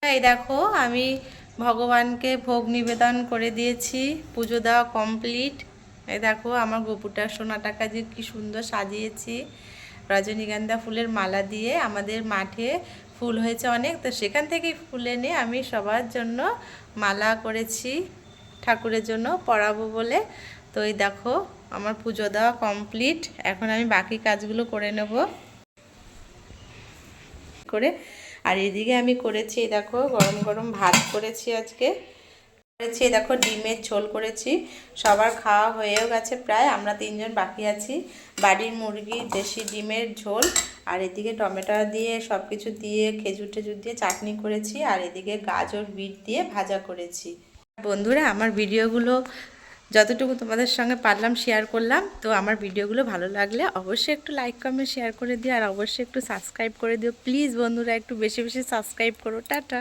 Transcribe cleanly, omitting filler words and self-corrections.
এই দেখো আমি ভগবানকে ভোগ নিবেদন করে দিয়েছি, পুজো দেওয়া কমপ্লিট। এই দেখো আমার গোপুটা সোনাটাকা যে কি সুন্দর সাজিয়েছি রজনীগন্ধা ফুলের মালা দিয়ে। আমাদের মাঠে ফুল হয়েছে অনেক, তো সেখান থেকেই ফুল এনে আমি সবার জন্য মালা করেছি, ঠাকুরের জন্য পরাবো বলে। তো এই দেখো আমার পুজো দেওয়া কমপ্লিট। এখন আমি বাকি কাজগুলো করে নেব করে। আর এদিকে আমি করেছি দেখো গরম গরম ভাত করেছি আজকে, করেছি দেখো ডিমের ঝোল করেছি। সবার খাওয়া হয়েও গেছে প্রায়, আমরা 3জন বাকি আছি। বাড়ির মুরগি দেশি ডিমের ঝোল, আর এদিকে টমেটো দিয়ে সব কিছু দিয়ে খেজুর টেজুর দিয়ে চাটনি করেছি, আর এদিকে গাজর বিট দিয়ে ভাজা করেছি। বন্ধুরা আমার ভিডিওগুলো যতটুকু তোমাদের সঙ্গে পারলাম শেয়ার করলাম। তো আমার ভিডিওগুলো ভালো লাগলে অবশ্যই একটু লাইক কমেন্ট শেয়ার করে দিও, আর অবশ্যই একটু সাবস্ক্রাইব করে দিও প্লিজ বন্ধুরা, একটু বেশি বেশি সাবস্ক্রাইব করো। টাটা।